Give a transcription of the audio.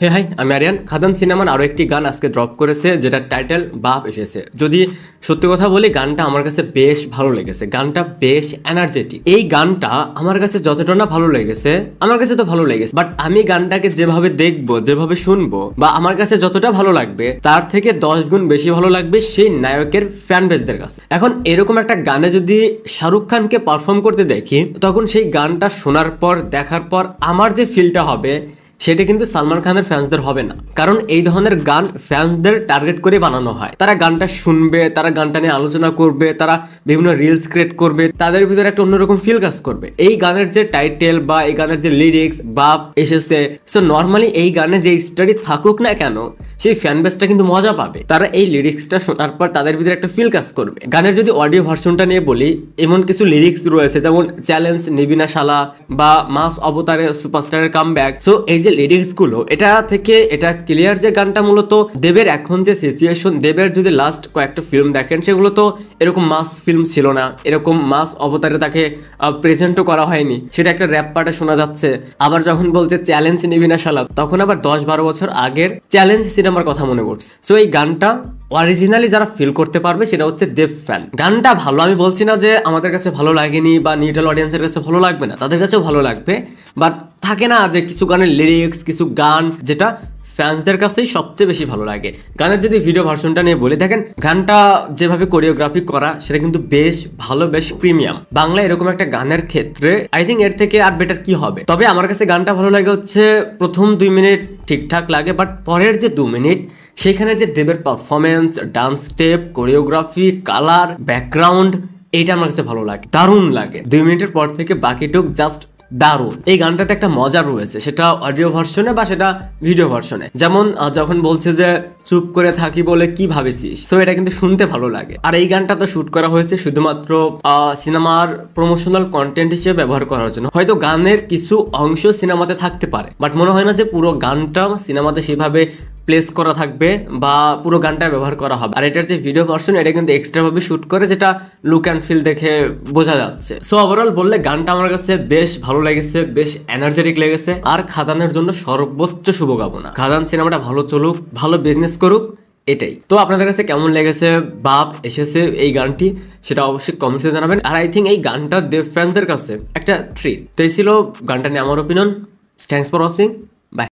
হে high, আমি আরিয়ান। খাদান সিনেমার আরো একটি গান আজকে ড্রপ করেছে, যেটা টাইটেল বাপ এসেছে। যদি সত্যি কথা বলি, গানটা আমার কাছে বেশ ভালো লেগেছে। গানটা বেশ এনার্জেটিক। এই গানটা আমার কাছে যতটা না ভালো লেগেছে, আমার কাছে তো ভালো লেগেছে, বাট আমি গানটাকে যেভাবে দেখবো, যেভাবে শুনবো, বা আমার কাছে যতটা ভালো লাগবে তার থেকে 10 গুণ বেশি ভালো লাগবে সেই নায়কের ফ্যান বেসদের কাছে। এখন এরকম একটা গানে যদি শাহরুখ খানকে পারফর্ম করতে দেখি, তখন সেই গানটা শোনার পর, দেখার পর আমার যে ফিলটা হবে সেটা কিন্তু সালমান খানের ফ্যান্সদের হবে না। কারণ এই ধরনের গান ফ্যান্সদের টার্গেট করে বানানো হয়। তারা গানটা শুনবে, তারা গানটা নিয়ে আলোচনা করবে, তারা বিভিন্ন রিলস ক্রিয়েট করবে, তাদের ভিতরে একটা অন্যরকম ফিল কাজ করবে। এই গানের যে টাইটেল বা এই গানের যে লিরিক্স বাপ এসেছে, সো নর্মালি এই গানে যে স্টোরি থাকুক না কেন, সেই ফ্যান বেসটা কিন্তু মজা পাবে। তারা এই লিরিক্সটা শোনার পর তাদের ভিতরে একটা ফিল কাজ করবে। গানের যদি অডিও ভার্সনটা নিয়ে বলি, এমন কিছু লিরিক্স রয়েছে যেমন চ্যালেঞ্জ, নিবিনা শালা বা মাস অবতারে সুপারস্টারের কামব্যাক। সো এই যে লিরিক্স গুলো, এটা থেকে এটা ক্লিয়ার যে গানটা মূলত দেবের এখন যে সিচুয়েশন, দেবের যদি লাস্ট কয়েকটা ফিল্ম দেখেন, সেগুলো তো এরকম মাস ফিল্ম ছিল না, এরকম মাস অবতারে তাকে প্রেজেন্টও করা হয়নি। সেটা একটা র্যাপ পার্টে শোনা যাচ্ছে। আবার যখন বলছে চ্যালেঞ্জ নিবিনা শালা, তখন আবার 10-12 বছর আগের চ্যালেঞ্জ সিনেমার কথা মনে পড়ছে। সো এই গানটা অরিজিনালি যারা ফিল করতে পারবে সেটা হচ্ছে দেব ফ্যান। গানটা ভালো, আমি বলছি না যে আমাদের কাছে ভালো লাগেনি বা নিউট্রাল অডিয়েন্সের কাছে ভালো লাগবে না, তাদের কাছেও ভালো লাগবে। বাট থাকে না যে কিছু গানের লিরিক্স, কিছু গান যেটা ফ্যান্সদের কাছেই সবচেয়ে বেশি ভালো লাগে। গানের যদি ভিডিও ভার্সনটা নিয়ে বলে, দেখেন গানটা যেভাবে কোরিওগ্রাফি করা, সেটা কিন্তু বেশ ভালো, বেশ প্রিমিয়াম। বাংলা এরকম একটা গানের ক্ষেত্রে আই থিঙ্ক এর থেকে আর বেটার কি হবে। তবে আমার কাছে গানটা ভালো লাগে হচ্ছে প্রথম 2 মিনিট ঠিকঠাক লাগে, বাট পরের যে 2 মিনিট, সেখানে যে দেবের performance, dance step, choreography, colour, background, এইটা আমার কাছে ভালো লাগে, দারুণ লাগে। 2 মিনিটের পর থেকে বাকিটুক জাস্ট দারুণ। এই গানটাতে একটা মজা রয়েছে, সেটা অডিও ভার্সনে বা সেটা ভিডিও ভার্সনে। যেমন যখন বলছে যে চুপ করে থাকি বলে কি ভাবেছিস, সো এটা কিন্তু শুনতে ভালো লাগে। আর এই গানটা তো শুট করা হয়েছে শুধুমাত্র সিনেমার প্রমোশনাল কন্টেন্ট হিসেবে ব্যবহার করার জন্য। হয়তো গানের কিছু অংশ সিনেমাতে থাকতে পারে, বাট মনে হয় না যে পুরো গানটা সিনেমাতে সেভাবে প্লেস করা থাকবে বা পুরো গানটা ব্যবহার করা হবে। আর এটার যে ভিডিও ভার্সন, এটা কিন্তু এক্সট্রা ভাবে শুট করে, যেটা লুক অ্যান্ড ফিল দেখে বোঝা যাচ্ছে। সো ওভারঅল বললে গানটা আমার কাছে বেশ ভালো লেগেছে, বেশ এনার্জেটিক লেগেছে। আর খাদানের জন্য সর্বোচ্চ শুভকামনা। খাদান সিনেমাটা ভালো চলুক, ভালো বিজনেস করুক, এটাই। তো আপনাদের কাছে কেমন লেগেছে বাপ এসেছে এই গানটি, সেটা অবশ্যই কমেন্টসে জানাবেন। আর আই থিঙ্ক এই গানটা দেব ফ্যান্সদের কাছে একটা ট্রিট। তো এই ছিল গানটা নিয়ে আমার opinion. Thanks for watching. By.